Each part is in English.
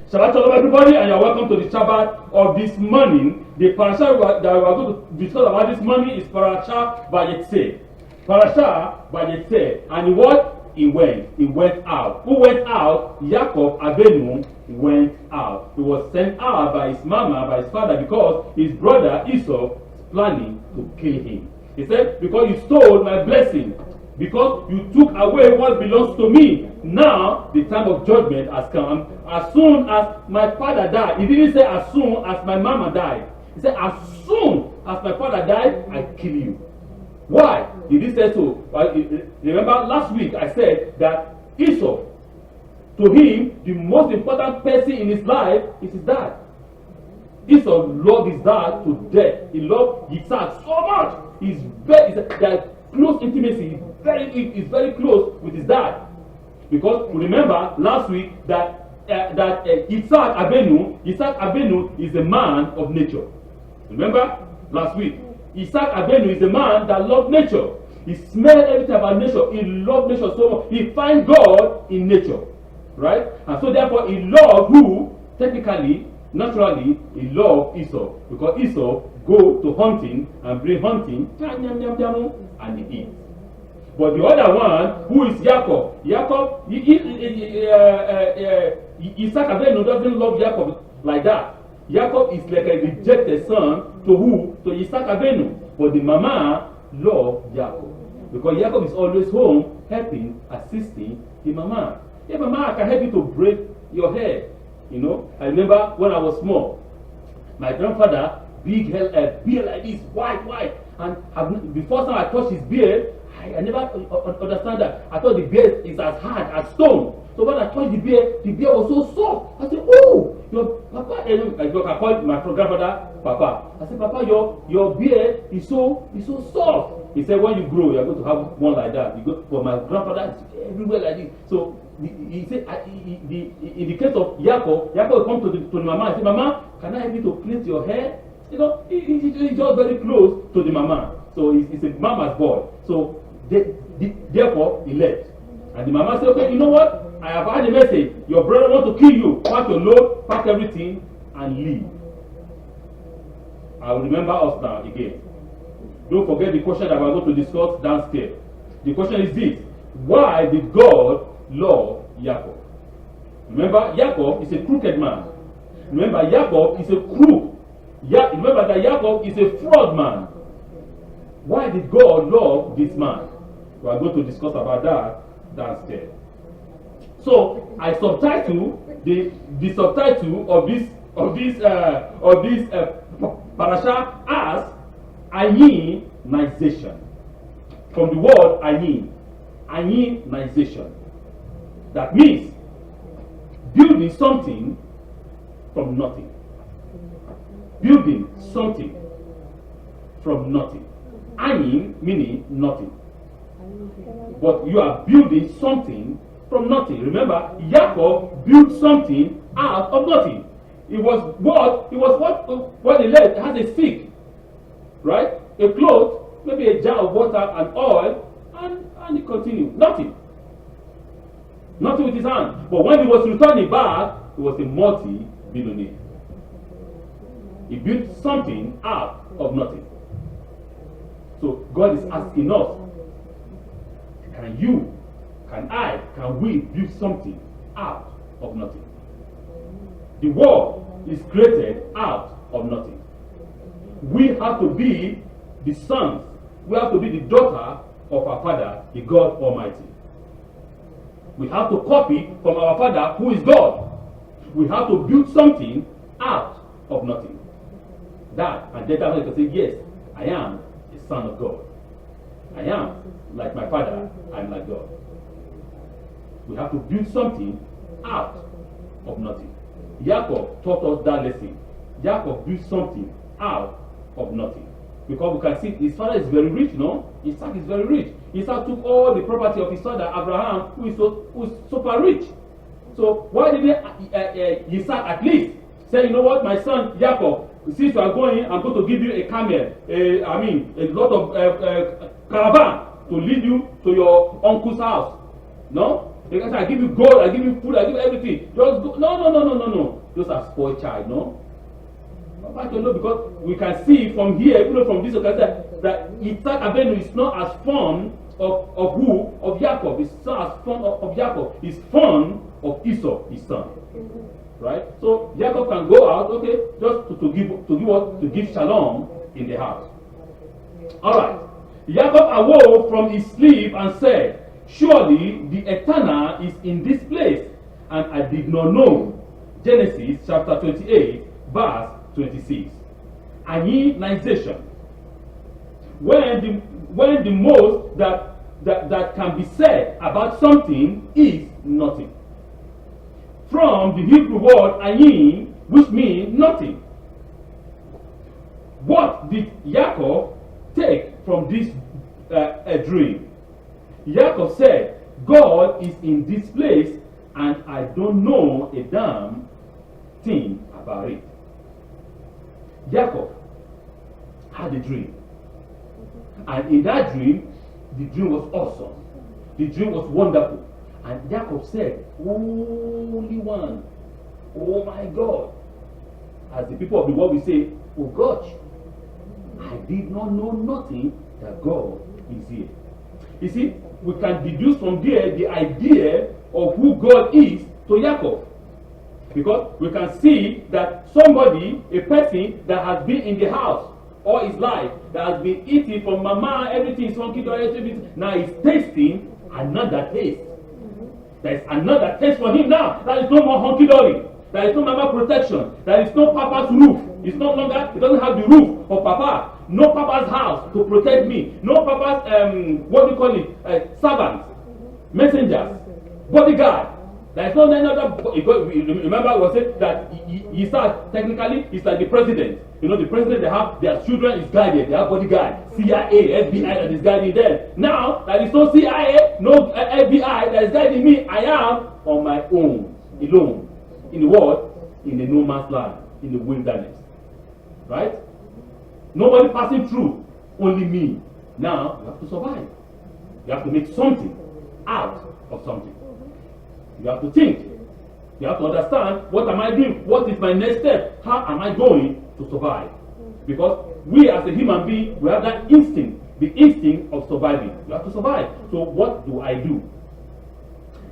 Shabbat shalom, everybody, and you're welcome to the Shabbat of this morning. The parasha that we are going to discuss about this morning is Parshas Vayetze. Parshas Vayetze, and what? He went out. Who went out? Yaakov Avinu went out. He was sent out by his mama, by his father, because his brother Esau was planning to kill him. He said, because you stole my blessing, because you took away what belongs to me. Now the time of judgment has come. As soon as my father died, he didn't say as soon as my mama died. He said as soon as my father died, I kill you. Why did he say so? Well, remember last week I said that Esau, to him, the most important person in his life is his dad. Esau loved his dad to death. He loved Yitzhak so much. Their close intimacy is very close with his dad. Because remember last week that Yitzhak Avinu is a man of nature. Remember last week, Yitzhak Avinu is a man that loved nature. He smelled everything about nature. He loved nature so much. He find God in nature, right? And so therefore he loved who? Technically, naturally, he loved Esau, because Esau go to hunting and bring hunting and he eat. But the other one, who is Yaakov? Isaac Avinu doesn't love Yaakov like that. Yaakov is like a rejected son to who? To Isaac Avinu. But the mama loved Yaakov, because Yaakov is always home helping, assisting the mama. Yeah, mama, I can help you to braid your hair. You know, I remember when I was small, my grandfather, beard like this, white, and before time I touched his beard, I never understand that. I thought the beard is as hard as stone. So when I touched the beard was so soft. I said, oh, your papa, I called my grandfather Papa. I said, Papa, your beard is so soft. He said, when you grow, you're going to have one like that. You go, but my grandfather is everywhere like this. So he said, in the case of Yaakov will come to the mama and say, Mama, can I help you to plait your hair? You know, he's just very close to the mama. So he's a mama's boy. So therefore, he left. And the mama said, okay, you know what? I have had a message. Your brother wants to kill you. Pack your load, pack everything, and leave. I will remember us now again. Don't forget the question that we're going to discuss downstairs. The question is this: why did God love Yaakov? Remember, Yaakov is a crooked man. Remember, Yaakov is a crook. Remember that Yaakov is a fraud man. Why did God love this man? We are going to discuss about that downstairs. So I subtitle the subtitle of this parasha as Ayinization. From the word ayin, Ayinization. That means building something from nothing. Building something from nothing. Ayin meaning nothing. But you are building something from nothing. Remember, Yaakov built something out of nothing. It was what he left. It has a stick, right? A cloth, maybe a jar of water and oil, and he continued. Nothing with his hand. But when he was returning back, he was a multi-billionaire. He built something out of nothing. So God is asking us, can we build something out of nothing? The world is created out of nothing. We have to be the sons, we have to be the daughter of our Father, the God Almighty. We have to copy from our Father, who is God. We have to build something out of nothing. That, and then I can say, yes, I am a son of God. I am like my Father, I am like God. We have to build something out of nothing. Yaakov taught us that lesson. Yaakov built something out of nothing. Because we can see his father is very rich, no? Isaac is very rich. Isaac took all the property of his father Abraham, who is super rich. So why didn't Isaac at least say, you know what, my son Yaakov, since you are going, I'm going to give you a camel, a lot of caravan to lead you to your uncle's house. No? You can say, I give you gold, I give you food, I give you everything. Just go. No. Those are spoiled child, no? But you know, because we can see from here, even from this, that Isaac Avenu is not as fond of who? Of Yaakov. It's not as fond of Yaakov. He's fond of Esau, his son. Right? So Yaakov can go out, okay, just to give shalom in the house. Alright. Yaakov awoke from his sleep and said, surely the Eternal is in this place, and I did not know. Genesis chapter 28, verse 26. Ayinization. When the most that can be said about something is nothing. From the Hebrew word ayin, which means nothing. What did Yaakov take from this dream? Yaakov said, God is in this place and I don't know a damn thing about it. Yaakov had a dream. And in that dream, the dream was awesome. The dream was wonderful. And Yaakov said, Holy One, oh my God. As the people of the world will say, oh gosh, I did not know nothing that God is here. You see, we can deduce from there the idea of who God is to Yaakov. Because we can see that somebody, a person that has been in the house all his life, that has been eating from mama, everything is funky, everything, now he's tasting another taste. There is another taste for him now. There is no more hunky-dory. There is no mama protection. There is no papa's roof. It's no longer, it doesn't have the roof of papa. No papa's house to protect me. No papa's, servants, messengers, bodyguard. There is no other, remember I was saying that Isaac technically is like the president. You know, the president, they have their children is guided, they have bodyguard, CIA, FBI that is guiding them. Now, there is no CIA, no FBI that is guiding me. I am on my own, alone. In the world, in the no man's land, in the wilderness. Right? Nobody passing through, only me. Now, you have to survive. You have to make something out of something. You have to think. You have to understand, what am I doing? What is my next step? How am I going to survive? Because we as a human being, we have that instinct, the instinct of surviving. You have to survive. So what do I do?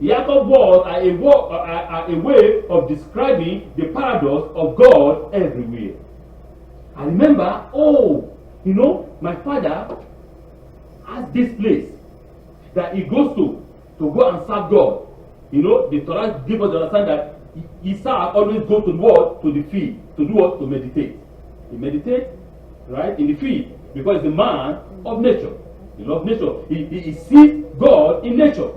Yaakov was a way of describing the paradox of God everywhere. I remember, my father has this place that he goes to go and serve God. You know, the Torah gives us to understand that Isaac always goes to what? To the field. To do what? To meditate. He meditates, right, in the field. Because he's a man of nature. He loves nature. He sees God in nature.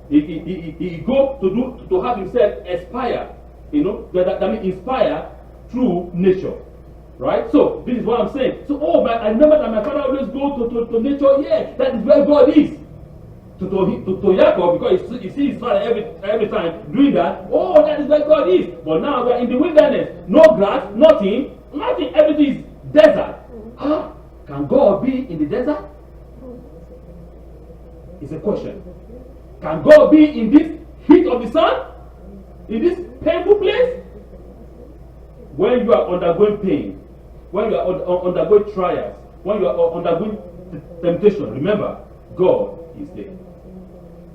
He goes to have himself aspire. You know, that means inspire through nature. Right? So, this is what I'm saying. So, I remember that my father always goes to nature. Yeah, that is where God is. To Yaakov, because he sees his father every time doing that. Oh, that is where God is. But now we are in the wilderness. No grass, nothing, everything is desert. Can God be in the desert? It's a question. Can God be in this heat of the sun? In this painful place? When you are undergoing pain, when you are undergoing trials, when you are undergoing temptation, remember, God is there.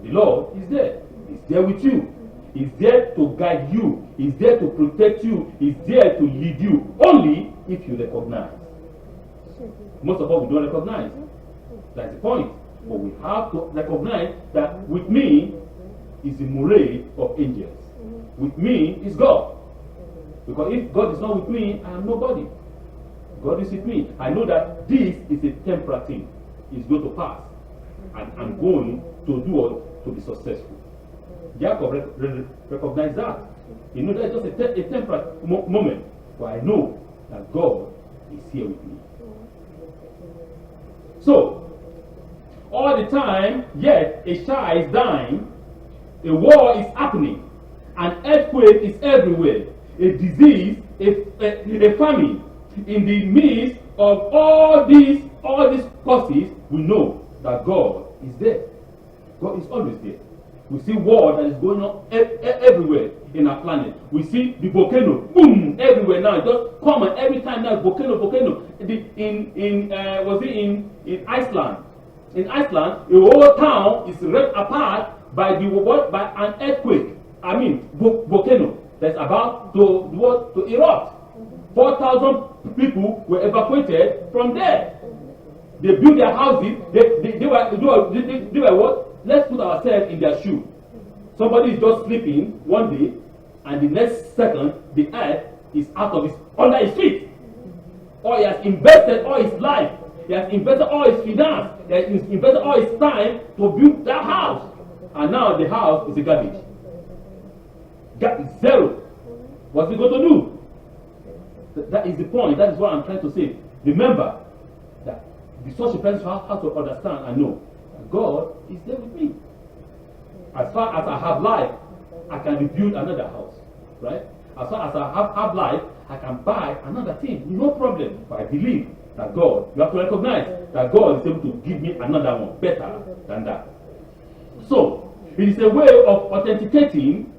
The Lord is there. He's there with you. He's there to guide you. He's there to protect you. He's there to lead you. Only if you recognize. Most of us we don't recognize. That's the point. But we have to recognize that with me is the moray of angels. With me is God. Because if God is not with me, I am nobody. God is with me. I know that this is a temporary thing. It's going to pass. And I'm going to do what? To be successful. Yaakov recognized that. You know, that's just a temporary moment. But I know that God is here with me. So, all the time, yet a child is dying, a war is happening, an earthquake is everywhere, a disease, a famine. In the midst of all these causes, we know that God is there. God is always there. We see war that is going on everywhere in our planet. We see the volcano, boom, everywhere now. Just common every time now. Volcano. In Iceland? In Iceland, the whole town is ripped apart by an earthquake. I mean, volcano that's about to erupt. 4,000 people were evacuated from there. They built their houses. They were what? Let's put ourselves in their shoe. Somebody is just sleeping one day, and the next second, the earth is under his feet. Or he has invested all his life. He has invested all his finance. He has invested all his time to build that house. And now the house is a garbage. Zero. What's he going to do? That is the point. That is what I'm trying to say. Remember that such a person has to understand and know that God is there with me. As far as I have life, I can rebuild another house. Right? As far as I have life, I can buy another thing. No problem. But I believe that God, you have to recognize that God is able to give me another one better than that. So, it is a way of authenticating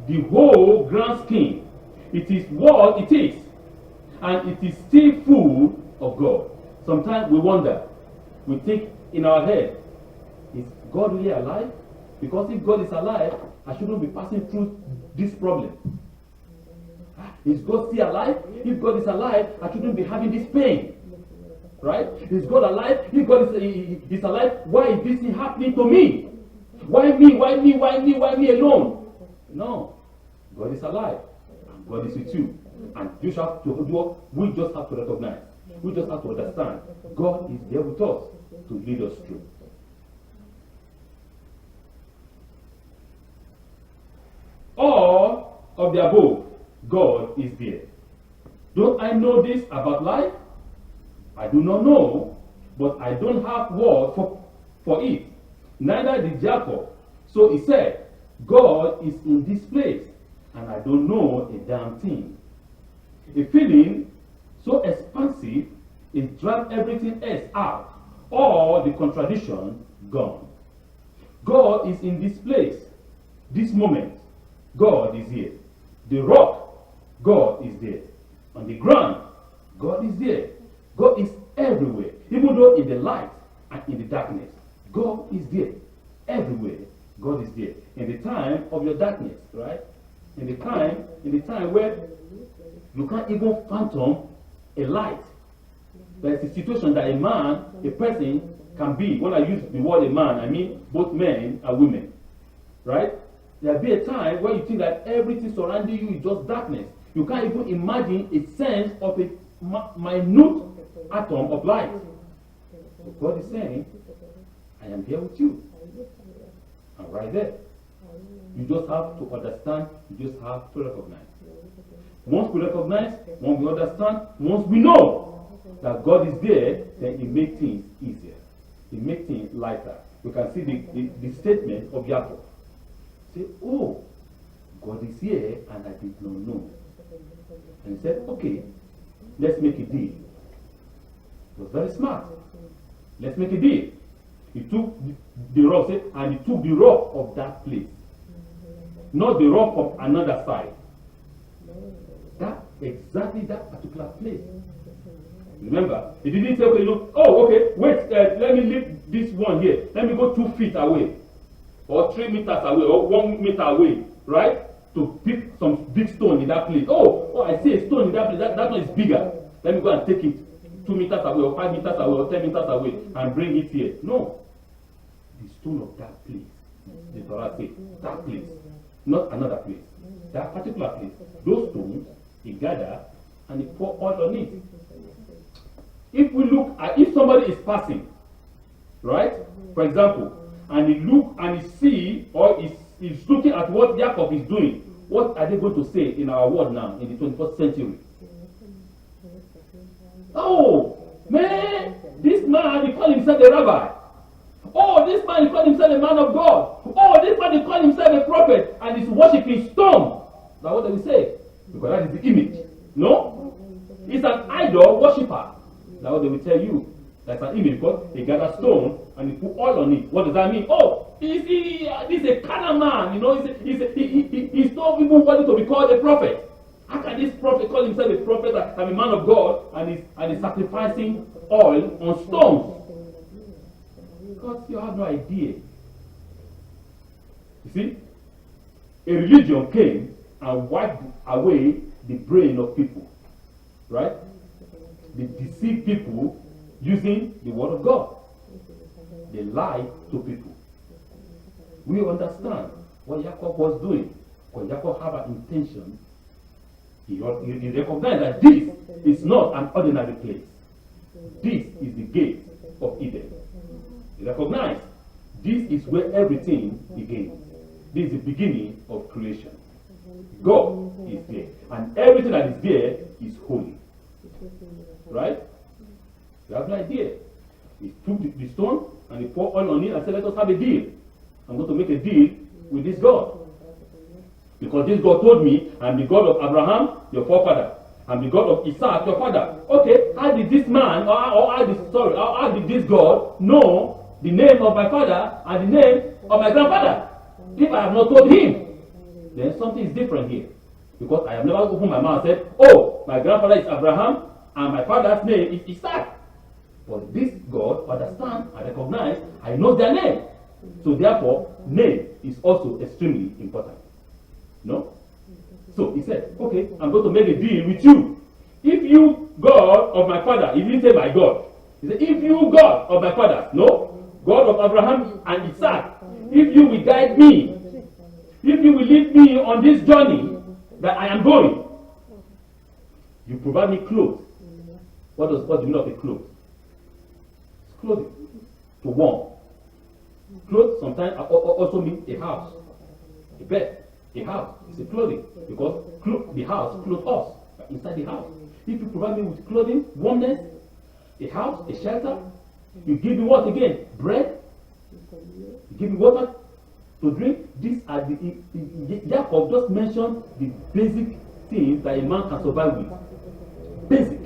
the whole grand scheme. It is what it is. And it is still full of God. Sometimes we wonder, we think in our head, is God really alive? Because if God is alive, I shouldn't be passing through this problem. Is God still alive? If God is alive, I shouldn't be having this pain. Right? Is God alive? If God is alive, why is this thing happening to me? Why me? Why me? Why me? Why me alone? No. God is alive. And God is with you. And we just have to recognize. We just have to understand. God is there with us to lead us through. All of the above, God is there. Don't I know this about life? I do not know, but I don't have word for it. Neither did Yaakov. So he said, God is in this place, and I don't know a damn thing. A feeling so expansive, it drives everything else out. All the contradiction gone. God is in this place. This moment, God is here. The rock, God is there. On the ground, God is there. God is everywhere. Even though in the light and in the darkness, God is there. Everywhere, God is there. In the time of your darkness, right? In the time where you can't even fathom a light. There is a situation that a person can be. When I use the word a man, I mean both men and women. Right? There'll be a time where you think that everything surrounding you is just darkness. You can't even imagine a sense of a minute atom of light. But God is saying, I am here with you. I'm right there. You just have to understand, you just have to recognize. Once we recognize, once we understand, once we know that God is there, then it makes things easier. It makes things lighter. You can see the statement of Yaakov. Say, oh, God is here and I did not know. And he said, okay, let's make a deal. It was very smart. Let's make a deal. He took the rock, and he took the rock of that place. Not the rock of another side. Exactly that particular place. Remember, he didn't say, okay, look, oh, okay, wait, let me leave this one here. Let me go 2 feet away, or 3 meters away, or 1 meter away, right? To pick some big stone in that place. Oh, I see a stone in that place. That one is bigger. Let me go and take it 2 meters away, or 5 meters away, or 10 meters away, and bring it here. No. The stone of that place. The Torah says, that place, not another place. That particular place. Those stones, he gather and he pour oil on it. If we look at, if somebody is passing, right, for example, and he look and he see, or is looking at what Yaakov is doing, what are they going to say in our world now in the 21st century? Oh, man, this man, he call himself a rabbi. Oh, this man, he call himself a man of God. Oh, this man, he call himself a prophet, and he's worshiping stone. Now what do we say? Because that is the image. No? It's an idol worshiper. Now what they will tell you. That's an image, because they gather stone and they put oil on it. What does that mean? Oh, He's a carnal man, you know. He's not even worthy to be called a prophet. How can this prophet call himself a prophet and a man of God and he's sacrificing oil on stones? Because you have no idea. You see, a religion came and wiped away the brain of people, right? They deceive people using the word of God. They lie to people. We understand what Yaakov was doing. Because Yaakov had an intention. He recognized that this is not an ordinary place. This is the gate of Eden. He recognized this is where everything begins. This is the beginning of creation. God is there. And everything that is there is holy. Right? You have an idea. He took the stone and he poured oil on it and said, let us have a deal. I'm going to make a deal with this God. Because this God told me, I'm the God of Abraham, your forefather. I'm the God of Isaac, your father. Okay, how did this man, how did this God know the name of my father and the name of my grandfather? If I have not told him, then something is different here. Because I have never opened my mouth and said, oh, my grandfather is Abraham and my father's name is Isaac. But this God understands and recognizes, I know their name. So therefore, name is also extremely important. No? So he said, okay, I'm going to make a deal with you. If you, God of my father, he didn't say my God. He said, if you, God of my father, no, God of Abraham and Isaac, if you will guide me, if you will lead me on this journey that I am going, you provide me clothes. What do you mean of a clothes? It's clothing to warm. Clothes sometimes also mean a house, a bed. A house is a clothing because the house clothes us inside the house. If you provide me with clothing, warmness, a house, a shelter, you give me what again? Bread. You give me water to drink. These are the Yaakov just mentioned the basic things that a man can survive with. Basic.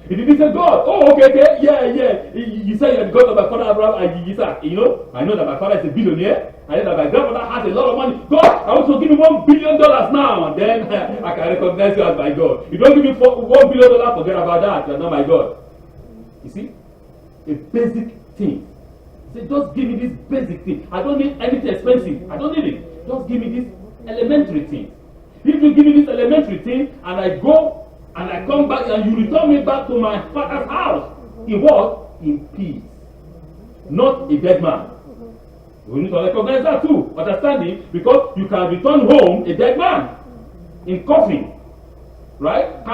He didn't say God. Oh, okay, yeah. You say you're the God of my father Abraham and Isaac. You know, I know that my father is a billionaire. I know that my grandfather has a lot of money. God, I want to give me $1 billion now, and then I can recognize you as my God. You don't give me $1 billion, forget about that. You're not my God. You see, a basic thing. Say, just give me this basic thing. I don't need anything expensive. I don't need it. Just give me this elementary thing. If you give me this elementary thing, and I go and I come back and you return me back to my father's house, in what? In peace. Not a dead man. We need to recognize that too. Understanding, because you can return home a dead man in coffin. Right?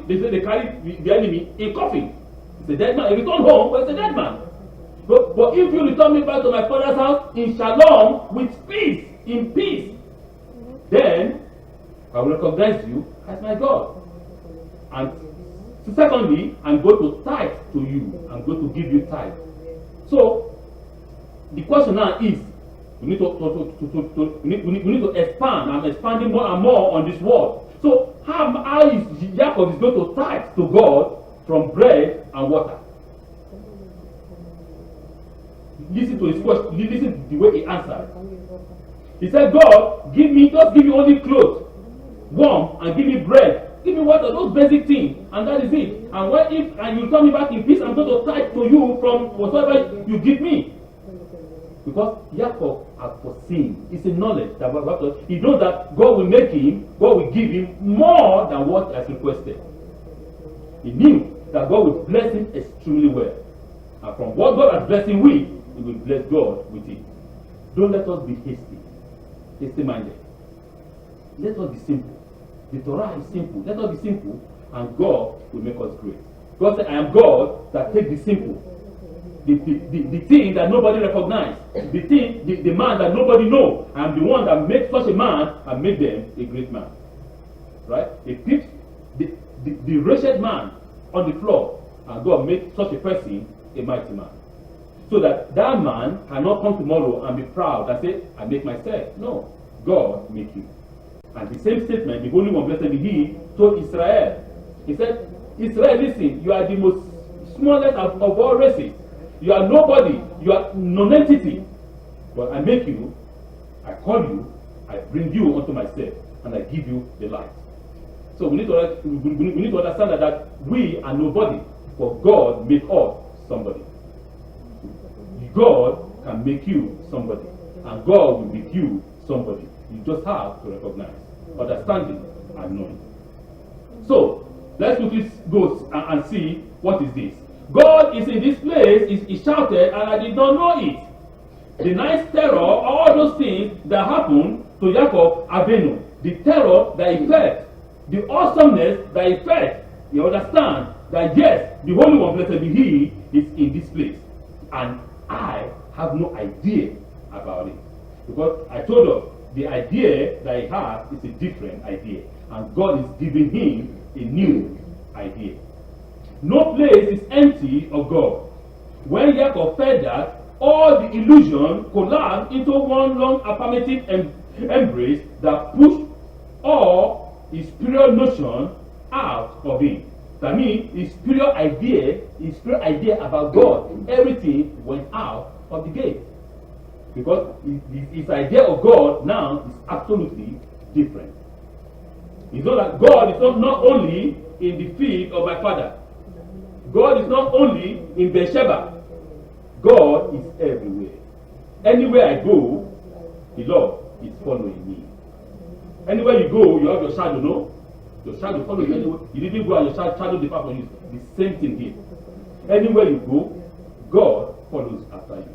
They say they carry the enemy in coffin. It's a dead man. You return home, but it's a dead man. But if you return me back to my father's house in shalom, with peace, in peace, then I will recognize you as my God. And secondly, I'm going to tithe to you. I'm going to give you tithe. So the question now is, we need to expand. I'm expanding more and more on this word. So how is Yaakov is going to tithe to God from bread and water? Listen to his question. Listen to the way he answered. He said, God, just give me only clothes, warm, and give me bread. Give me water, those basic things, and that is it. And you turn me back in peace, I'm going to tithe to you from whatever you give me. Because Yaakov has foreseen, it's a knowledge that he knows that God will give him more than what he has requested. He knew that God would bless him extremely well. And from what God has blessed him with, he will bless God with it. Don't let us be hasty-minded. Let us be simple. The Torah is simple. Let us be simple, and God will make us great. God said, I am God that takes the simple. The thing that nobody recognizes, the man that nobody knows. I am the one that makes such a man and make them a great man. Right? It keeps the wretched man on the floor, and God makes such a person a mighty man. So that man cannot come tomorrow and be proud and say, I make myself. No, God make you. And the same statement, the Holy One, blessed be He, told Israel. He said, Israel, listen, you are the most smallest of all races. You are nobody. You are non-entity. But I make you, I call you, I bring you unto myself, and I give you the light. So we need to understand that we are nobody, but God made us somebody. God can make you somebody, and God will make you somebody. You just have to recognize, understanding, and knowing. So let's quickly go and see what is this. God is in this place. He shouted, and I did not know it. The night terror, all those things that happened to Yaakov Avinu, the terror that he felt, the awesomeness that he felt, you understand that yes, the Holy One, blessed be He, is in this place. And I have no idea about it. Because I told us, the idea that he has is a different idea. And God is giving him a new idea. No place is empty of God. When Yaakov felt that, all the illusion collapsed into one long affirmative embrace that pushed all his superior notion out of him. That means his superior idea about God, everything went out of the gate. Because his idea of God now is absolutely different. You know that God is not only in the field of my father. God is not only in Beersheba. God is everywhere. Anywhere I go, the Lord is following me. Anywhere you go, you have your shadow, no? Your shadow follows you anywhere. You didn't go and your shadow depart from you. The same thing here. Anywhere you go, God follows after you.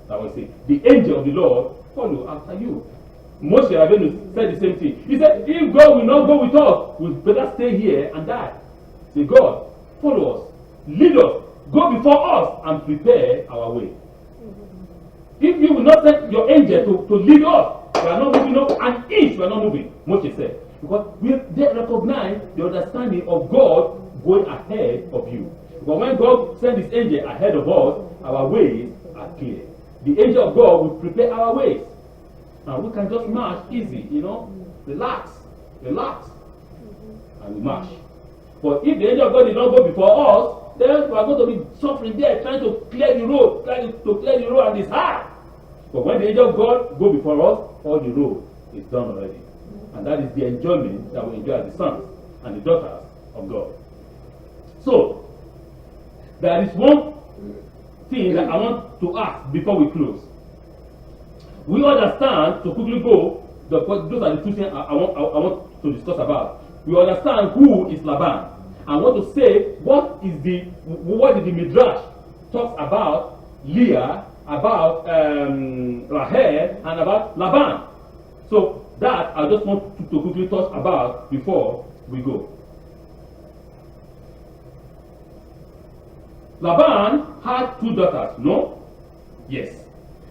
That was it. The angel of the Lord follow after you. Moshe Rabbeinu said the same thing. He said, if God will not go with us, we better stay here and die. Say, God, follow us, lead us, go before us, and prepare our way. If you will not send your angel to lead us, we are not moving up an inch, we are not moving. Moshe said, because they recognize the understanding of God going ahead of you. But when God sends his angel ahead of us, our ways are clear. The angel of God will prepare our ways. Now we can just march easy, relax, and we march. But if the angel of God did not go before us, then we are going to be suffering there, trying to clear the road, and it's hard. But when the angel of God go before us, all the road is done already. And that is the enjoyment that we enjoy as the sons and the daughters of God. So, there is one thing that I want to ask before we close. We understand, to quickly go, those are the two things I want to discuss about. We understand who is Laban. I want to say what did the Midrash talks about Leah, about Rahel, and about Laban. So that I just want to quickly talk about before we go. Laban had two daughters, no? Yes.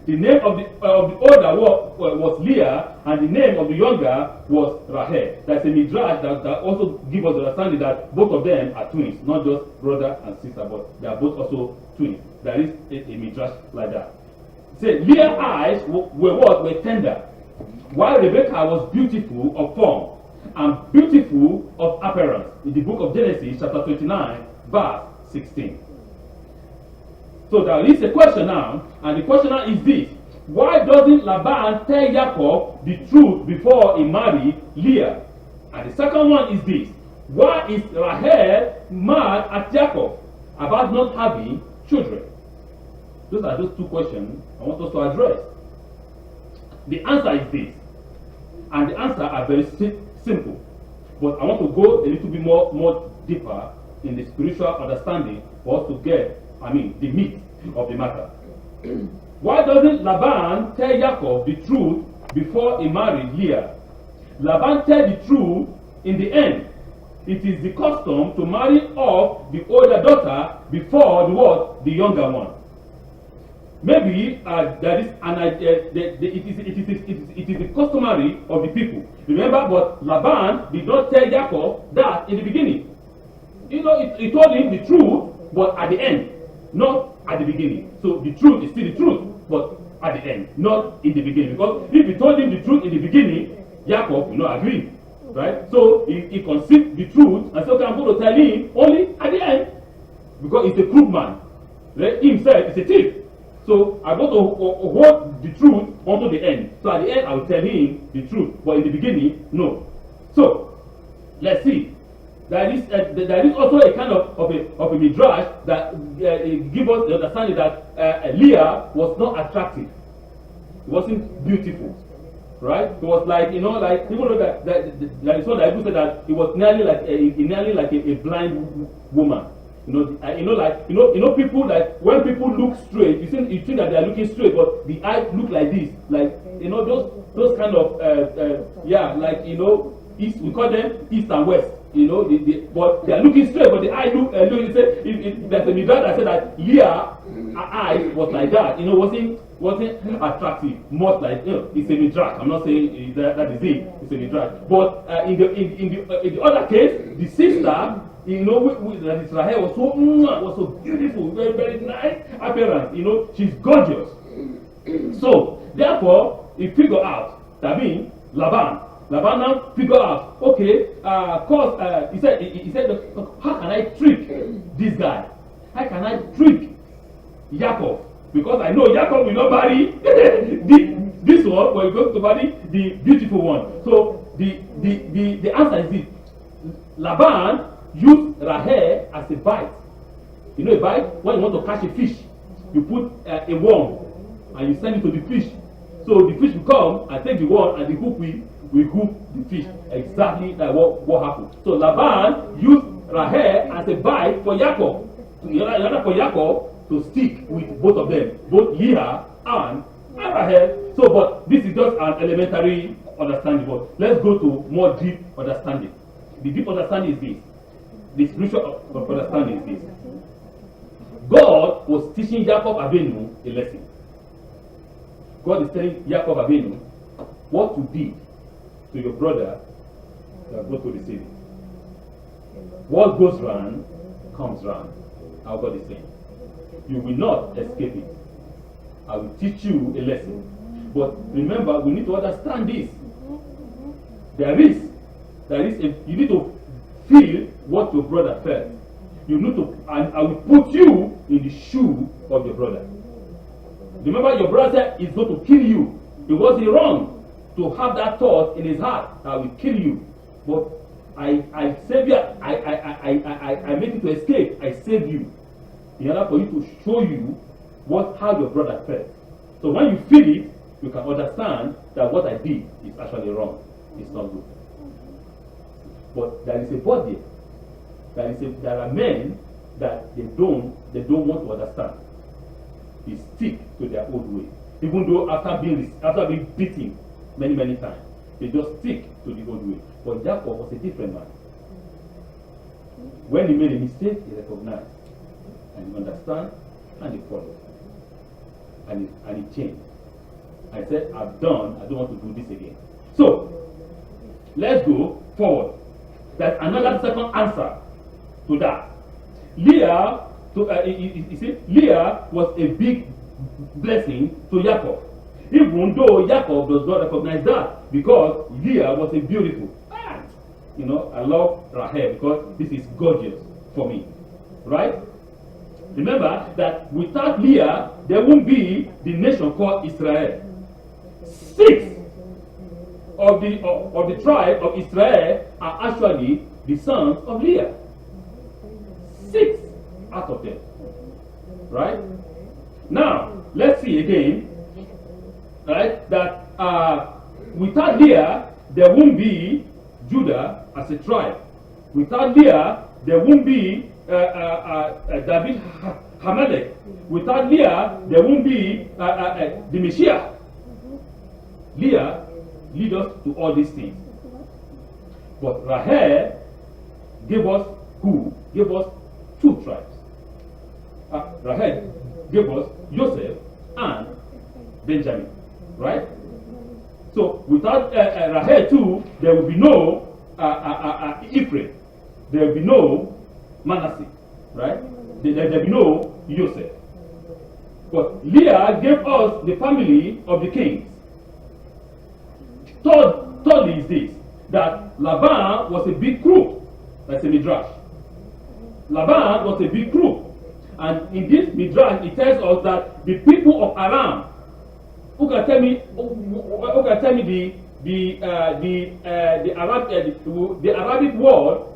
The name of the older was Leah, and the name of the younger was Rahel. That's a midrash that also gives us the understanding that both of them are twins, not just brother and sister, but they are both also twins. There is a midrash like that. Say, Leah's eyes were tender, while Rebekah was beautiful of form and beautiful of appearance. In the book of Genesis, chapter 29, verse 16. So there is a question now, and the question now is this: why doesn't Laban tell Yaakov the truth before he married Leah? And the second one is this: why is Rahel mad at Yaakov about not having children? Those are those two questions I want us to address. The answer is this, and the answer are very simple, but I want to go a little bit more deeper in the spiritual understanding for us to get the meat of the matter. Why doesn't Laban tell Yaakov the truth before he married Leah? Laban tell the truth in the end. It is the custom to marry off the older daughter before the younger one. Maybe there is an it is the customary of the people. Remember, but Laban did not tell Yaakov that in the beginning. He told him the truth, but at the end, not at the beginning. So the truth is still the truth, but at the end, not in the beginning. Because if he told him the truth in the beginning, Yaakov will not agree. Right? So he conceived the truth, and so I'm going to tell him only at the end. Because he's a crook man. Right? He himself is a thief. So I want to hold the truth unto the end. So at the end, I will tell him the truth. But in the beginning, no. So let's see. There is also a kind of a midrash that give us the understanding that Leah was not attractive. It wasn't beautiful, right? It was like, you know, like people know that there is one that people said that it was nearly like a blind woman. You know, people, like when people look straight, you think that they are looking straight, but the eyes look like this, like, you know, those kind of like, you know, east, we call them east and west. You know, but they are looking straight, but the eye look. You say there's a midrash that said that Leah, her eye was like that. You know, wasn't attractive, much like, you know, it's a midrash. I'm not saying that is it. It's a midrash. But in the other case, the sister, you know, that her hair was so beautiful, very very nice appearance. You know, she's gorgeous. So therefore, he figured out that means Laban now figure out, okay, he said, how can I trick this guy? How can I trick Yaakov? Because I know Yaakov will not marry this one, but he's going to marry the beautiful one. So the answer is this: Laban used Rahel as a bite. You know a bite? When you want to catch a fish, you put a worm and you send it to the fish. So the fish will come and take the worm, and the hook will hook the fish. Exactly like what happened. So Laban used Rahel as a bite for Yaakov. In order for Yaakov to stick with both of them, both Leah and Rahel. So, but this is just an elementary understanding. But let's go to more deep understanding. The deep understanding is this. The spiritual understanding is this. God was teaching Yaakov Avinu a lesson. God is telling Yaakov Avinu what to do to your brother that brought to the city. What goes round comes round. How God is saying. You will not escape it. I will teach you a lesson. But remember, we need to understand this. You need to feel what your brother felt. You need to, and I will put you in the shoe of your brother. Remember, your brother is going to kill you. It wasn't wrong to have that thought in his heart that I will kill you. But I save you. I make you to escape. I save you in order for you to show you how your brother felt. So when you feel it, you can understand that what I did is actually wrong. It's not good. But there is a body. There are men that they don't want to understand. They stick to their old way. Even though after being beaten many times, they just stick to the old way. But Yaakov was a different man. When he made a mistake, he recognized and he understand and he followed. And he changed. I said, I've done, I don't want to do this again. So let's go forward. There's another second answer to that. Leah was a big blessing to Yaakov. Even though Yaakov does not recognize that, because Leah was a beautiful. I love Rahel because this is gorgeous for me. Right? Remember that without Leah, there won't be the nation called Israel. 6 of the tribe of Israel are actually the sons of Leah. 6 out of them. Right? Now, let's see again, right, that without Leah, there won't be Judah as a tribe. Without Leah, there won't be David Hamelech. Without Leah, there won't be the Messiah. Leah leads us to all these things. But Rahel gave us who? Gave us 2 tribes. Rahel gave us Joseph and Benjamin. Right? So without Rahel too, there will be no Ephraim. There will be no Manasseh. Right? There will be no Joseph. But Leah gave us the family of the kings. Thirdly is this, that Laban was a big crook. That's a midrash. Laban was a big crook. And in this midrash, it tells us that the people of Aram, who can tell me the Arabic word,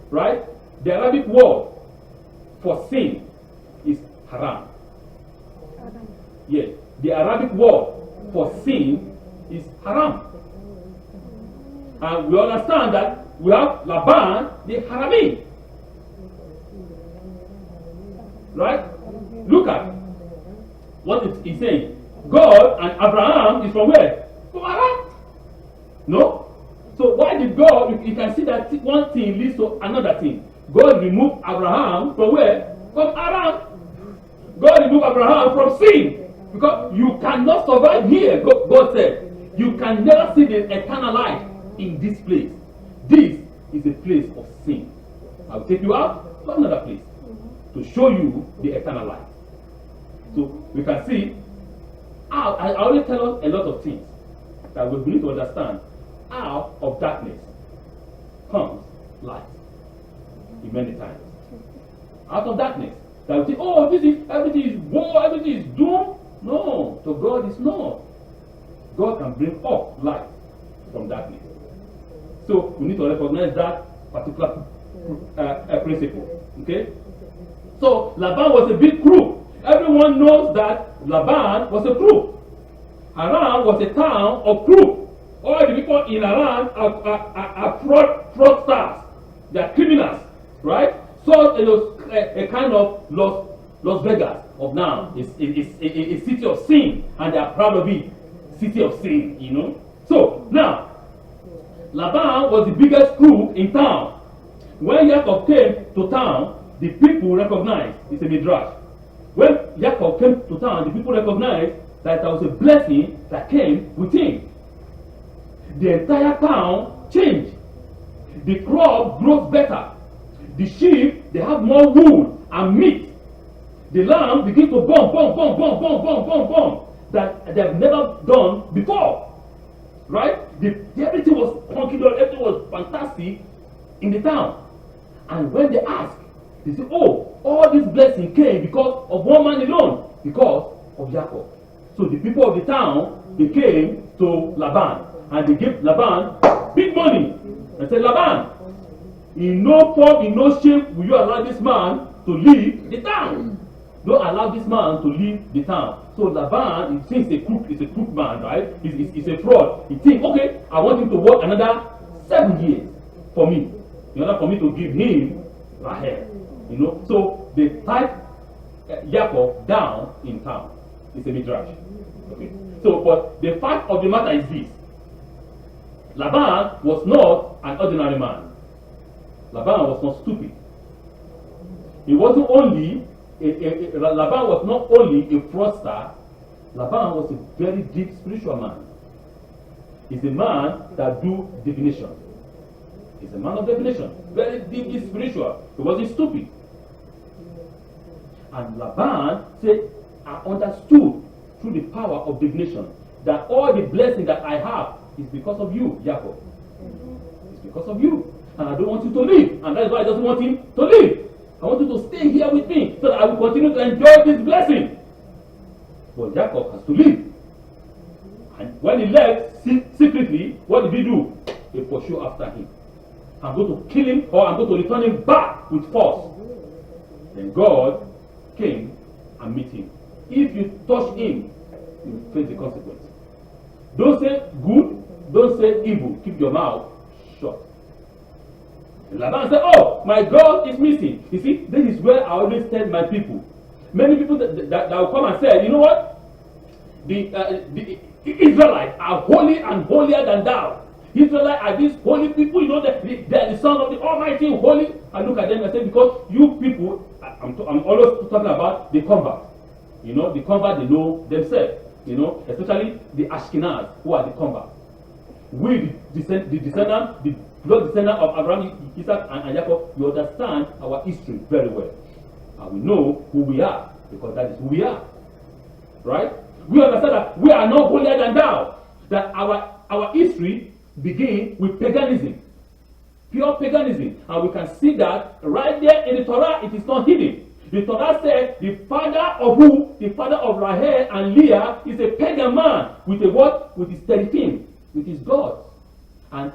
right? The Arabic word for sin is haram. Yes, the Arabic word for sin is haram. And we understand that we have Laban, the Harami. Right? Look at what it is saying. God and Abraham is from where? From Aram. No? So why did God, you can see that one thing leads to another thing. God removed Abraham from where? From Aram. God removed Abraham from sin. Because you cannot survive here, God said. You can never see the eternal life in this place. This is a place of sin. I'll take you out to another place to show you the eternal life. So we can see, I always tell us a lot of things that we need to understand. Out of darkness comes light. In many times. Out of darkness. That we think, oh, everything is war, everything is doom. No, to God is not. God can bring up light from darkness. So we need to recognize that particular principle. Okay? So Laban was a big crook. Everyone knows that Laban was a crook. Haran was a town of crook. All the people in Haran are fraudsters. They are criminals. Right? So it was a kind of Las Vegas of now. It's a city of sin. And they are proud of it. City of sin, you know. So now, Laban was the biggest crook in town. When Yaakov came to town, the people recognized, it's a midrash. When Yaakov came to town, the people recognized that there was a blessing that came with him. The entire town changed. The crop grows better. The sheep, they have more wool and meat. The lamb begins to bomb that they have never done before. Right? Everything was hunky dory, everything was fantastic in the town. And when they ask, they say, oh, all this blessing came because of one man alone, because of Yaakov. So the people of the town, they came to Laban, and they gave Laban big money. And said, Laban, in no form, in no shape will you allow this man to leave the town. Don't allow this man to leave the town. So Laban, since he's a crook man, right? He's a fraud. He thinks, okay, I want him to work another 7 years for me, in order for me to give him Rahel. You know, so they tied Yaakov down in town. It's a midrash. Okay. So, but the fact of the matter is this: Laban was not an ordinary man. Laban was not stupid. He wasn't only Laban was not only a fraudster. Laban was a very deep spiritual man. He's a man that do divination. He's a man of divination, very deeply spiritual. He wasn't stupid. And Laban said, I understood through the power of divination that all the blessing that I have is because of you, Yaakov. It's because of you. And I don't want you to leave. And that's why I just want him to leave. I want you to stay here with me so that I will continue to enjoy this blessing. But Yaakov has to leave. And when he left secretly, what did he do? He pursued after him. I'm going to kill him, or I'm going to return him back with force. Then God came and met him. If you touch him, you will face the consequence. Don't say good, don't say evil. Keep your mouth shut. And Laban said, oh, my God is missing. You see, this is where I always tell my people. Many people that will come and say, you know what? The Israelites are holy and holier than thou. Israelites are these holy people, you know, they are the son of the Almighty, holy. I look at them and say, because you people, I'm always talking about the convert. You know, the convert, they know themselves. You know, especially the Ashkenaz, who are the convert. We, the descendant, the blood descendant of Abraham, Isaac, and Yaakov, we understand our history very well. And we know who we are, because that is who we are. Right? We understand that we are not holier than thou. That our history begins with paganism. Pure paganism. And we can see that right there in the Torah, it is not hidden. The Torah said the father of who? The father of Rahel and Leah is a pagan man with a what? With his teraphim, with his gods. And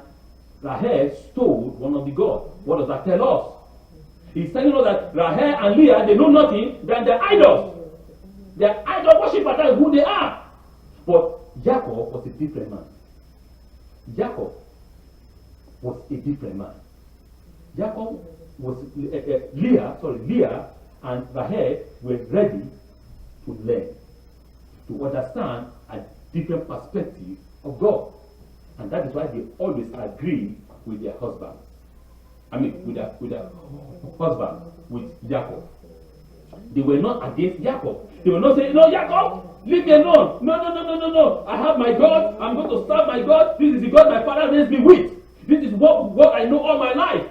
Rahel stole one of the gods. What does that tell us? He's telling us that Rahel and Leah, they know nothing than their idols. Their idol worshippers, that is who they are. But Yaakov was a different man. Yaakov was a different man. Yaakov was Leah and Rahel were ready to learn, to understand a different perspective of God. And that is why they always agree with their husband. I mean, with their husband, with Yaakov. They were not against Yaakov. They were not saying, no, Yaakov, leave me alone. No. I have my God. I'm going to serve my God. This is the God my father raised me with. This is what I know all my life.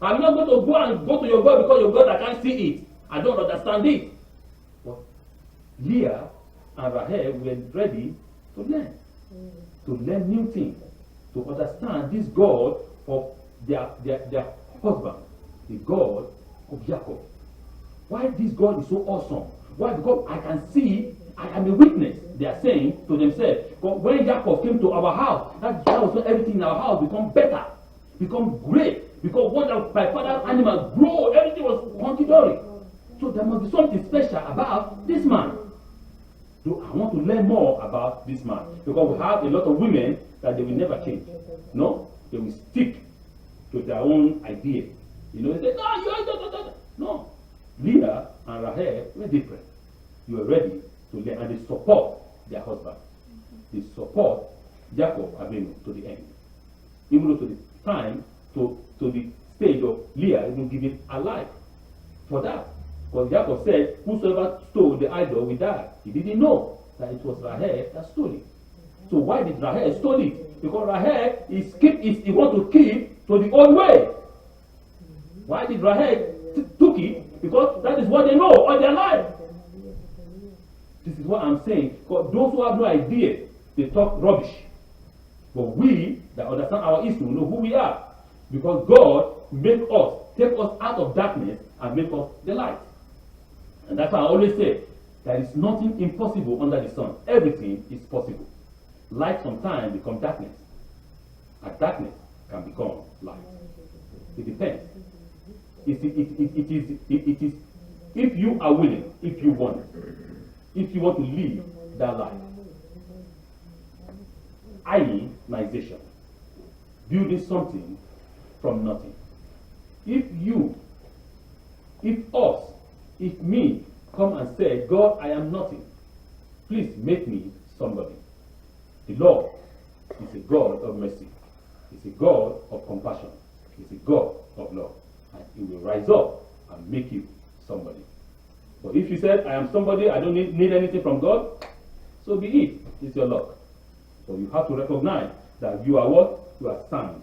I'm not going to go to your God because your God, I can't see it. I don't understand it. But Leah and Rahel were ready to learn. To learn new things. To understand this God of their husband. The God of Yaakov. Why this God is so awesome? Why? Because I can see, I am a witness. They are saying to themselves, when Yaakov came to our house, that was when everything in our house become better, become great. Because what my father's animals grow, everything was hunky-dory. So there must be something special about this man. So I want to learn more about this man. Because we have a lot of women that they will never change. No? They will stick to their own idea. You know, they say, no, you are no. Leah and Rahel were different. You are ready to learn, and they support their husband. They support Yaakov Avinu to the end. Even though to the time, to the stage of Leah, even giving her life for that. Because Yaakov said, whosoever stole the idol will die. He didn't know that it was Rahel that stole it. So why did Rahel stole it? Because Rahel he want to keep to the old way. Why did Rahel took it? Because that is what they know all their life. This is what I'm saying. Because those who have no idea, they talk rubbish. But we that understand our history know who we are. Because God take us out of darkness and make us the light. And that's why I always say, there is nothing impossible under the sun. Everything is possible. Light sometimes becomes darkness. And darkness can become light. It depends. It is if you are willing, if you want to live that life. Ayinization. Building something from nothing. If me come and say, God, I am nothing. Please make me somebody. The Lord is a God of mercy. He's a God of compassion. He's a God of love. And He will rise up and make you somebody. But if you said, I am somebody, I don't need anything from God, so be it. It's your luck. But you have to recognize that you are what? You are sand.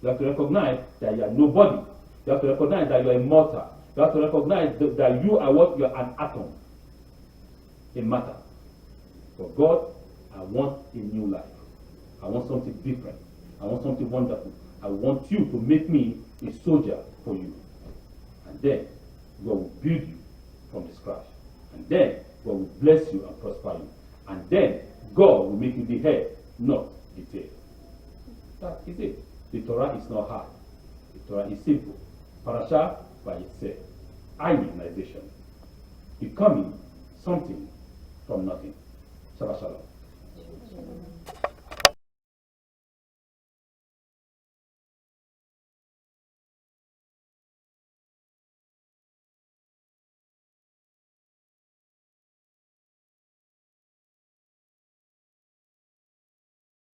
You have to recognize that you are nobody. You have to recognize that you are immortal. You have to recognize that you are what? You are an atom. A matter. For God, I want a new life. I want something different. I want something wonderful. I want you to make me a soldier for you. And then God will build you from the scratch. And then God will bless you and prosper you. And then God will make you the head, not the tail. That is it. The Torah is not hard. The Torah is simple. Parshas Vayetze. Ayinization. Becoming something from nothing. Shabbat Shalom.